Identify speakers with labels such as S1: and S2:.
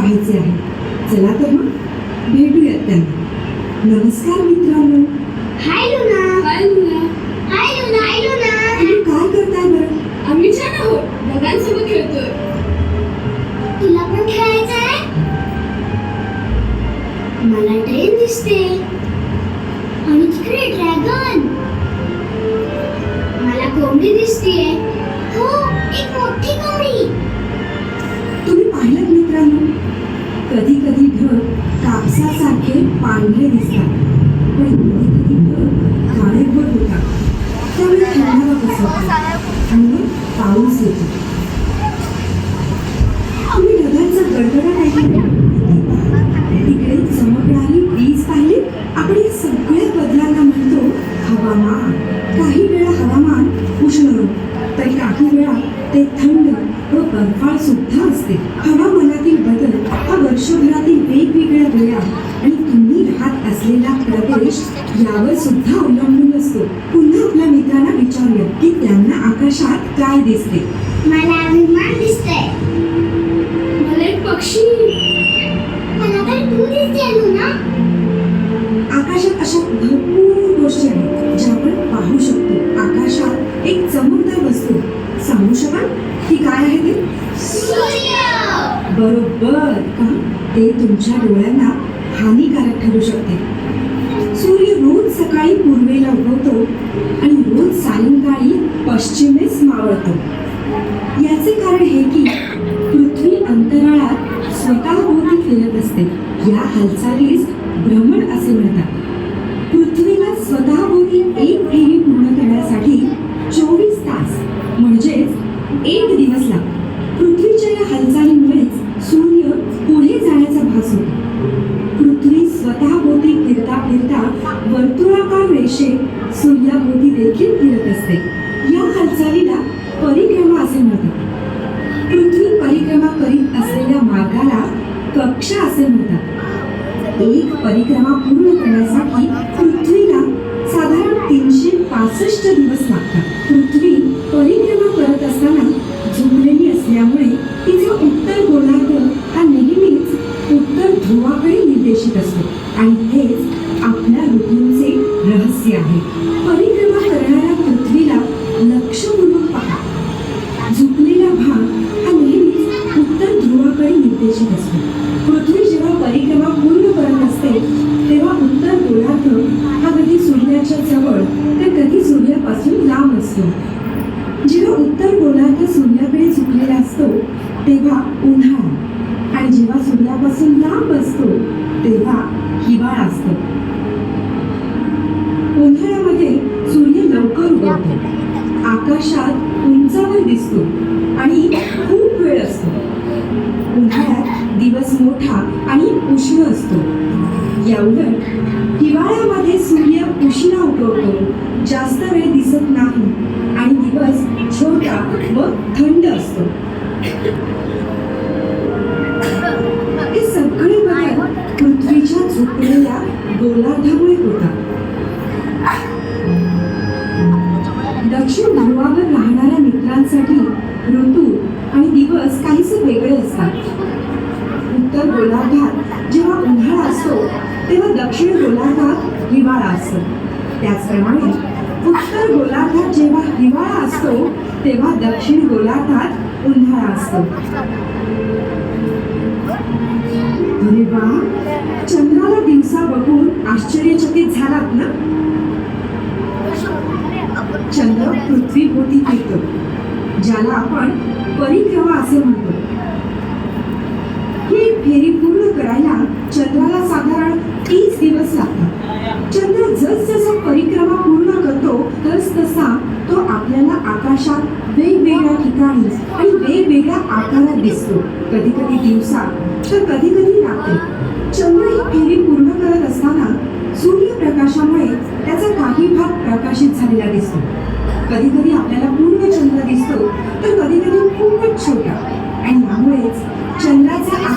S1: पाहायचे आहे. चला तर मग भेटूयात त्यांना. नमस्कार मित्रांनो.
S2: हाय लुना.
S3: हाय मुला.
S2: हाय लुना. हाय लुना.
S1: तुम्ही काय करताय बरं?
S3: आम्ही छान आहोत, ढगांसोबत खेळतोय.
S2: तुला पण खेळायचं आहे? मला ट्रेन दिसते आणि तिकडे ड्रॅगन. मला कोंबडी दिसतेय. हो, एक मोठी कोंबडी.
S1: तुम्ही पाहिलं मित्रांनो, कधी कधी ढग कापसासारखे पांढरे दिसतात, पण कधी कधी ढग काळेभोर होतात. त्यामुळे थंडावा पसरतो आणि मग पाऊस येतो. तुम्ही ढगांचा गडगडाट ऐकला? तिकडे चमकणारी वीज पाहिली? आपण या सगळ्या बदलांना म्हणतो हवामान. काही वेळा हवामान उष्ण तर काही वेळा ते थंड व बर्फाळ सुद्धा असते. हवामानातील बदल हा वर्षभरातील वेगवेगळ्या वेळा आणि तुम्ही राहत असलेला प्रदेश यावर सुद्धा अवलंबून असतो. पुन्हा आपल्या मित्रांना विचारूया की त्यांना आकाशात काय दिसते.
S2: मला विमान दिसतंय.
S3: मला एक पक्षी.
S2: मला तर तू दिसते लुना.
S1: आकाशात अशा भरपूर गोष्टी आहेत ज्या आपण पाहू शकतो. आकाशात एक चमकदार वस्तू, सांगू शकाल ती काय आहे ते?
S2: सूर्य.
S1: बरोबर का? ते तुमच्या डोळ्यांना हानिकारक ठरू शकते. सूर्य रोज सकाळी पूर्वेला उगवतो आणि रोज सायंकाळी पश्चिमेस मावळतो. याचे कारण हे की पृथ्वी अंतराळात स्वतःभोवती फिरत असते. या हालचालीस भ्रमण असे म्हणतात. पृथ्वीला स्वतःभोवती एक फेरी पूर्ण करण्यासाठी 24 तास म्हणजेच एक दिवस लागतो. पृथ्वीच्या या हालचालीमुळेच सूर्य पुढे जाण्याचा भास होतो. पृथ्वी स्वतःभोवती फिरता फिरता वर्तुळाकार रेषेत सूर्याभोवती देखील फिरत असते. या हालचालीला परिक्रमा असे म्हणतात. पृथ्वी परिक्रमा करीत असलेल्या मार्गाला कक्षा असे म्हणतात. एक परिक्रमा पूर्ण करण्यासाठी पृथ्वीला साधारण 365 दिवस लागतात. पृथ्वी परिक्रमा करत असताना झुकलेली असल्यामुळे तिचा उत्तर गोलार्ध हा नेहमीच उत्तर ध्रुवाकडे निर्देशित असतो आणि हेच आपल्या ऋतूंचे रहस्य आहे. परिक्रमा करणाऱ्या पृथ्वीला लक्षपूर्वक पहा. झुकलेला भाग हा नेहमीच उत्तर ध्रुवाकडे निर्देशित असतो. पृथ्वी जेव्हा परिक्रमा पूर्ण करत असते तेव्हा उत्तर गोलार्ध हा कधी सूर्याच्या जवळ तर कधी सूर्यापासून लांब असतो. जेव्हा उत्तर गोलार्ध सूर्याकडे झुकलेला असतो तेव्हा उन्हाळा आणि जेव्हा सूर्यापासून लांब असतो तेव्हा हिवाळा असतो. उन्हाळ्यामध्ये सूर्य लवकर उगवतो, आकाशात उंचावर दिसतो आणि खूप वेळ असतो. उन्हाळ्यात दिवस मोठा आणि उष्ण असतो. याउलट हिवाळ्यामध्ये सूर्य उशिरा उगवतो, जास्त वेळ दिसत नाही आणि दिवस छोटा व थंड असतो. हे सगळे बदल पृथ्वीच्या झुकलेल्या गोलार्धामुळे होतात. दक्षिण ध्रुवावर राहणाऱ्या मित्रांसाठी ऋतू आणि दिवस काहीसे वेगळे असतात. उत्तर गोलार्धात जेव्हा उन्हाळा असतो तेव्हा दक्षिण गोलार्धात हिवाळा असतो. त्याचप्रमाणे उत्तर गोलार्धात जेव्हा हिवाळा असतो तेव्हा दक्षिण गोलार्धात उन्हाळा असतो. अरे वा, चंद्राला दिवसा बघून आश्चर्यचकित झालात ना? चंद्र पृथ्वीभोवती फिरतो, ज्याला आपण परिक्रमा असे म्हणतो. ही फेरी पूर्ण करायला चंद्राला साधारण 30 दिवस लागतात. चंद्र जसजसा परिक्रमा पूर्ण करतो तसतसा तो आपल्याला आकाशात वेगवेगळ्या ठिकाणी आणि वेगवेगळ्या आकारात दिसतो. कधी कधी दिवसा तर कधी कधी रात्री. चंद्र ही फेरी पूर्ण करत असताना सूर्यप्रकाशामुळे त्याचा काही भाग प्रकाशित झालेला दिसतो. कधी कधी आपल्याला पूर्ण चंद्र दिसतो तर कधी कधी खूपच छोटा आणि यामुळेच चंद्राचा